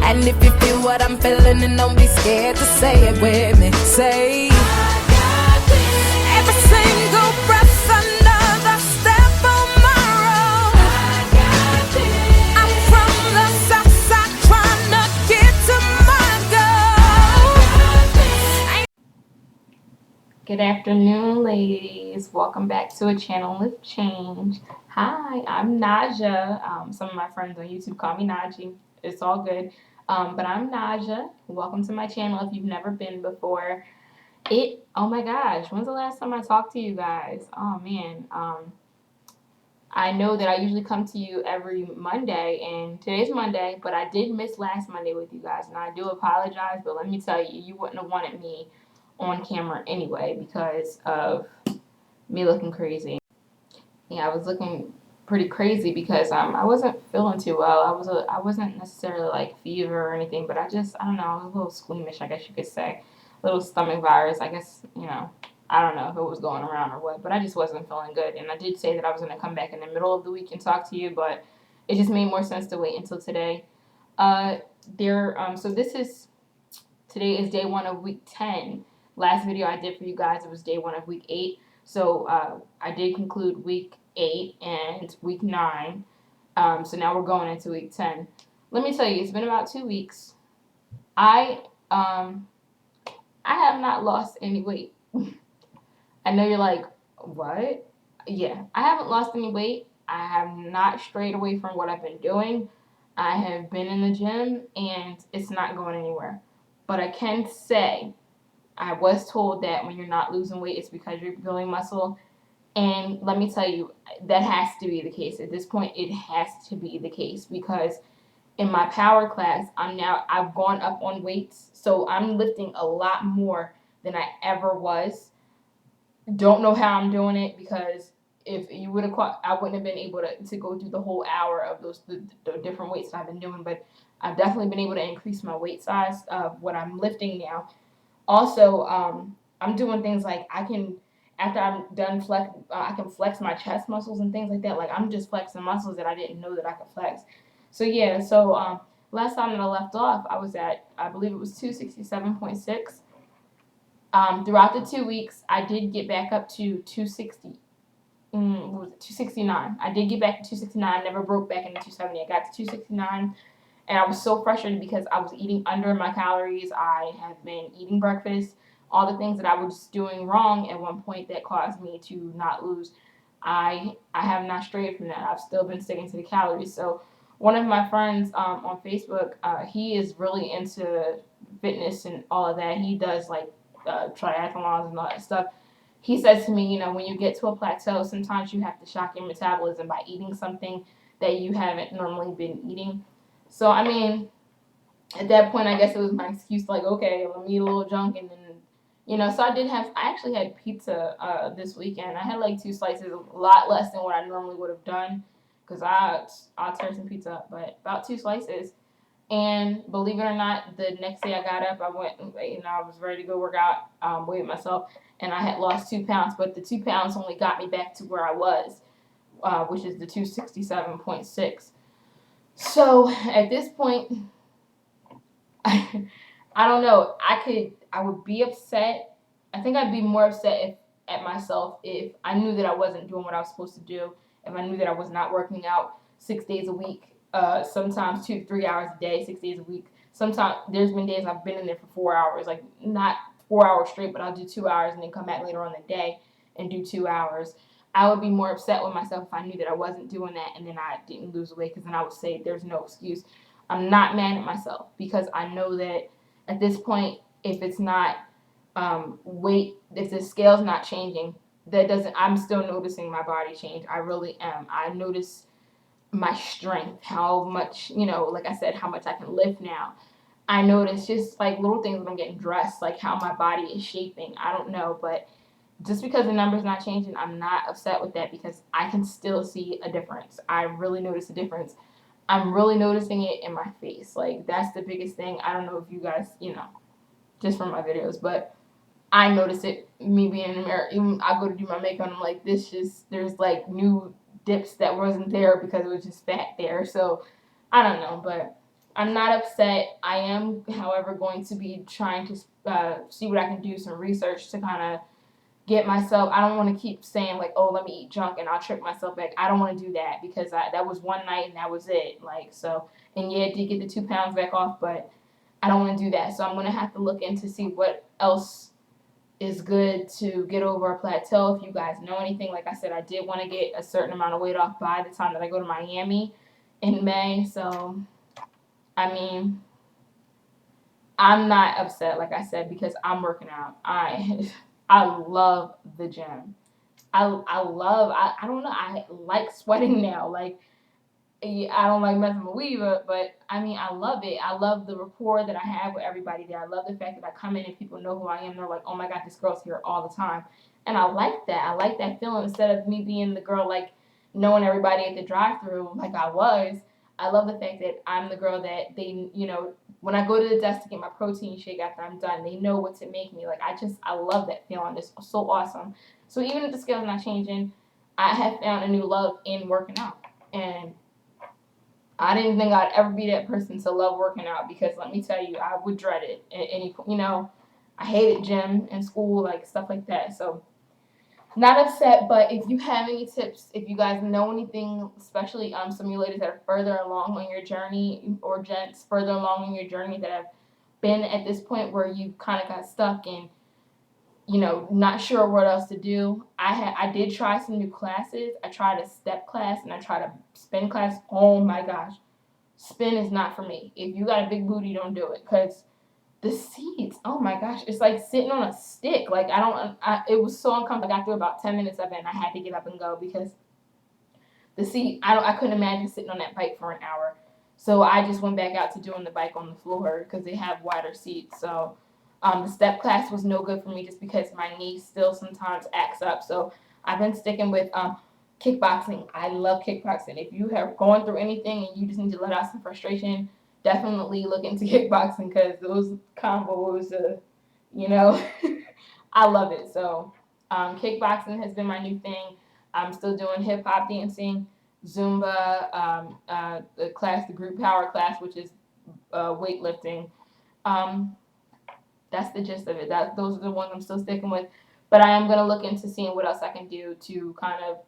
And if you feel what I'm feeling, then don't be scared to say it with me. Say, every single breath, another step on my road. I'm from the south side trying to get to my goal. Good afternoon, ladies. Welcome back to A Channel with Change. Hi, I'm Nadja. Some of my friends on YouTube call me Nadji. It's all good. But I'm Nadja. Welcome to my channel if you've never been before. Oh my gosh, when's the last time I talked to you guys? Oh man. I know that I usually come to you every Monday, and today's Monday, but I did miss last Monday with you guys, and I do apologize, but let me tell you, you wouldn't have wanted me on camera anyway because of me looking crazy. Yeah, I was looking pretty crazy because I wasn't feeling too well. I wasn't necessarily like fever or anything, but I don't know, I was a little squeamish, I guess you could say. A little stomach virus, I guess, I don't know if it was going around or what, but I just wasn't feeling good. And I did say that I was going to come back in the middle of the week and talk to you, but it just made more sense to wait until today. So today is day one of week 10. Last video I did for you guys, it was day one of week 8. So I did conclude week 8 and week 9. So now we're going into week 10. Let me tell you, it's been about 2 weeks. I have not lost any weight. I know you're like, what? Yeah, I haven't lost any weight. I have not strayed away from what I've been doing. I have been in the gym and it's not going anywhere. But I can say I was told that when you're not losing weight, it's because you're building muscle. And let me tell you, that has to be the case. At this point, it has to be the case because in my power class, I've gone up on weights. So I'm lifting a lot more than I ever was. Don't know how I'm doing it because if you would have caught, I wouldn't have been able to go through the whole hour of the different weights that I've been doing. But I've definitely been able to increase my weight size of what I'm lifting now. Also, I'm doing things like after I'm done I can flex my chest muscles and things like that. Like I'm just flexing muscles that I didn't know that I could flex. So yeah, last time that I left off, I was at, I believe it was 267.6. Throughout the 2 weeks, I did get back up to 260. What was it? 269. I did get back to 269. Never broke back into 270. I got to 269. And I was so frustrated because I was eating under my calories. I have been eating breakfast, all the things that I was doing wrong at one point that caused me to not lose. I have not strayed from that. I've still been sticking to the calories. So one of my friends on Facebook, he is really into fitness and all of that. He does like triathlons and all that stuff. He says to me, when you get to a plateau, sometimes you have to shock your metabolism by eating something that you haven't normally been eating. So, I mean, at that point, I guess it was my excuse, like, okay, let me eat a little junk. And then, so I actually had pizza this weekend. I had like 2 slices, a lot less than what I normally would have done because I'll tear some pizza up, but about 2 slices. And believe it or not, the next day I got up, I went, I was ready to go work out, weighed myself, and I had lost 2 pounds, but the 2 pounds only got me back to where I was, which is the 267.6. So at this point, I don't know. I would be upset. I think I'd be more upset at myself if I knew that I wasn't doing what I was supposed to do. If I knew that I was not working out 6 days a week, sometimes 2 to 3 hours a day, 6 days a week. Sometimes there's been days I've been in there for 4 hours, like not 4 hours straight, but I'll do 2 hours and then come back later on the day and do 2 hours. I would be more upset with myself if I knew that I wasn't doing that and then I didn't lose weight, because then I would say there's no excuse. I'm not mad at myself because I know that at this point, if it's not weight, if the scale's not changing, I'm still noticing my body change. I really am. I notice my strength, how much, like I said, how much I can lift now. I notice just like little things when I'm getting dressed, like how my body is shaping. I don't know, but just because the number's not changing, I'm not upset with that because I can still see a difference. I really notice a difference. I'm really noticing it in my face. Like, that's the biggest thing. I don't know if you guys, just from my videos, but I notice it, me being in the mirror. Even I go to do my makeup and I'm like, there's like new dips that wasn't there because it was just fat there. So, I don't know, but I'm not upset. I am, however, going to be trying to see what I can do, some research to kind of get myself. I don't want to keep saying like, oh, let me eat junk and I'll trick myself back. I don't want to do that because that was one night and that was it. Like, so, and yeah, I did get the 2 pounds back off, but I don't want to do that. So I'm going to have to look into see what else is good to get over a plateau. If you guys know anything, like I said, I did want to get a certain amount of weight off by the time that I go to Miami in May. So, I mean, I'm not upset, like I said, because I'm working out. I love the gym. I don't know, I like sweating now. Like, I don't like messing with Weaver, but I mean, I love it. I love the rapport that I have with everybody there. I love the fact that I come in and people know who I am. They're like, oh my God, this girl's here all the time. And I like that. I like that feeling instead of me being the girl, like, knowing everybody at the drive thru like I was. I love the fact that I'm the girl that they, when I go to the desk to get my protein shake after I'm done, they know what to make me. Like, I love that feeling. It's so awesome. So even if the scale's not changing, I have found a new love in working out. And I didn't think I'd ever be that person to love working out because let me tell you, I would dread it. I hated gym and school, like stuff like that. So not upset, but if you have any tips, if you guys know anything, especially some of you ladies that are further along on your journey, or gents further along in your journey that have been at this point where you kind of got stuck and not sure what else to do. I did try some new classes. I tried a step class and I tried a spin class. Oh my gosh, spin is not for me. If you got a big booty, don't do it because the seats, oh my gosh, it's like sitting on a stick. Like it was so uncomfortable. I got through about 10 minutes of it and I had to get up and go because the seat, I couldn't imagine sitting on that bike for an hour. So I just went back out to doing the bike on the floor because they have wider seats. So the step class was no good for me just because my knee still sometimes acts up. So I've been sticking with kickboxing. I love kickboxing. If you have going through anything and you just need to let out some frustration, definitely look into kickboxing because those combos, I love it. So kickboxing has been my new thing. I'm still doing hip hop dancing, Zumba, the group power class, which is weightlifting. Um, that's the gist of it. Those are the ones I'm still sticking with. But I am gonna look into seeing what else I can do to kind of,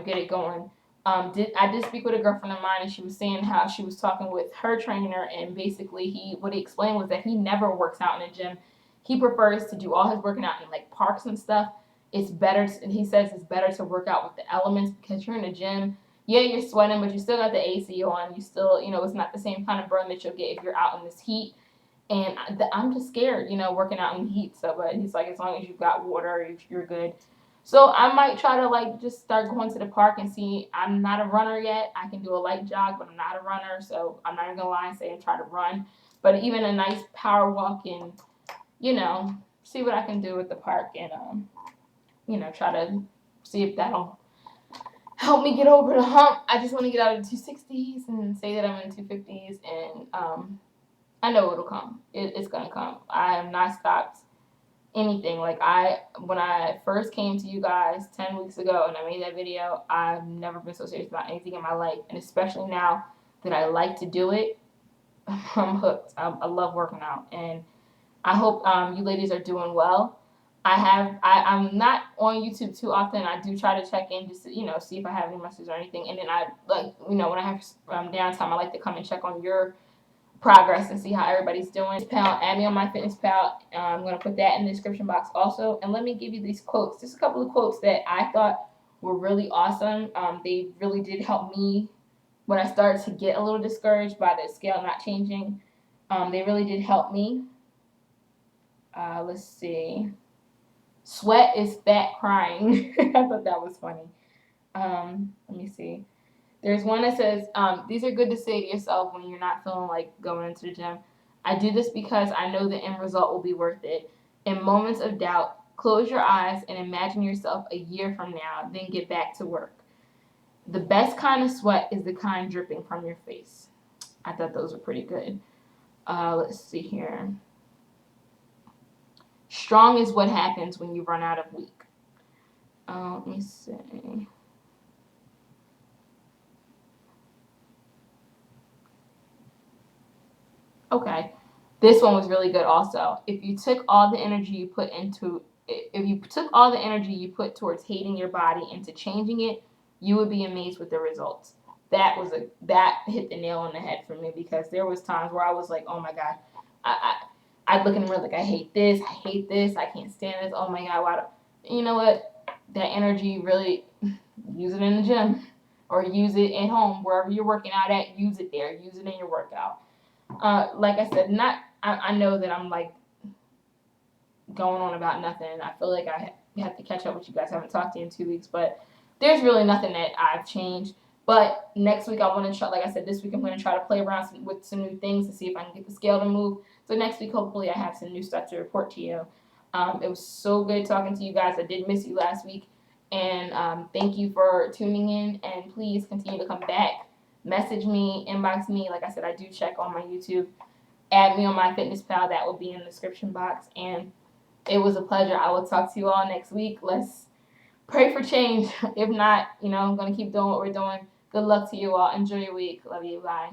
get it going. I did speak with a girlfriend of mine, and she was saying how she was talking with her trainer, and basically what he explained was that he never works out in a gym. He prefers to do all his working out in like parks and stuff. It's better, and he says it's better to work out with the elements because you're in a gym. Yeah, you're sweating, but you still got the AC on. You still, it's not the same kind of burn that you'll get if you're out in this heat. And I'm just scared, working out in the heat. So, but he's like, as long as you've got water, you're good. So I might try to like just start going to the park and see. I'm not a runner yet. I can do a light jog, but I'm not a runner. So I'm not even gonna lie and say and try to run. But even a nice power walk and see what I can do at the park and try to see if that'll help me get over the hump. I just want to get out of the 260s and say that I'm in 250s and I know it'll come. It's gonna come. I have not stopped anything. Like when I first came to you guys 10 weeks ago and I made that video, I've never been so serious about anything in my life, and especially now that I like to do it, I'm hooked. I love working out, and I hope you ladies are doing well. I'm not on YouTube too often. I do try to check in just to, see if I have any messages or anything, and then I like when I have downtime, I like to come and check on your progress and see how everybody's doing. Add me on MyFitnessPal. I'm going to put that in the description box also. And let me give you these quotes. Just a couple of quotes that I thought were really awesome. They really did help me when I started to get a little discouraged by the scale not changing. They really did help me. Let's see. Sweat is fat crying. I thought that was funny. Let me see. There's one that says, these are good to say to yourself when you're not feeling like going into the gym. I do this because I know the end result will be worth it. In moments of doubt, close your eyes and imagine yourself a year from now, then get back to work. The best kind of sweat is the kind dripping from your face. I thought those were pretty good. Let's see here. Strong is what happens when you run out of weak. Let me see. Okay. This one was really good also. If you took all the energy you put into if you took all the energy you put towards hating your body into changing it, you would be amazed with the results. That hit the nail on the head for me, because there was times where I was like, oh my god, I'd look in the mirror like, I hate this, I can't stand this. Oh my god, why? You know what? That energy, really use it in the gym, or use it at home, wherever you're working out at. Use it there. Use it in your workout. Like I said, not. I know that I'm like going on about nothing. I feel like I have to catch up with you guys. I haven't talked to you in 2 weeks, but there's really nothing that I've changed. But next week I want to try. Like I said, this week I'm going to try to play around with some new things to see if I can get the scale to move. So next week, hopefully, I have some new stuff to report to you. It was so good talking to you guys. I did miss you last week, and thank you for tuning in. And please continue to come back. Message me, inbox me. Like I said, I do check on my YouTube. Add me on MyFitnessPal. That will be in the description box. And it was a pleasure. I will talk to you all next week. Let's pray for change. If not, I'm going to keep doing what we're doing. Good luck to you all. Enjoy your week. Love you. Bye.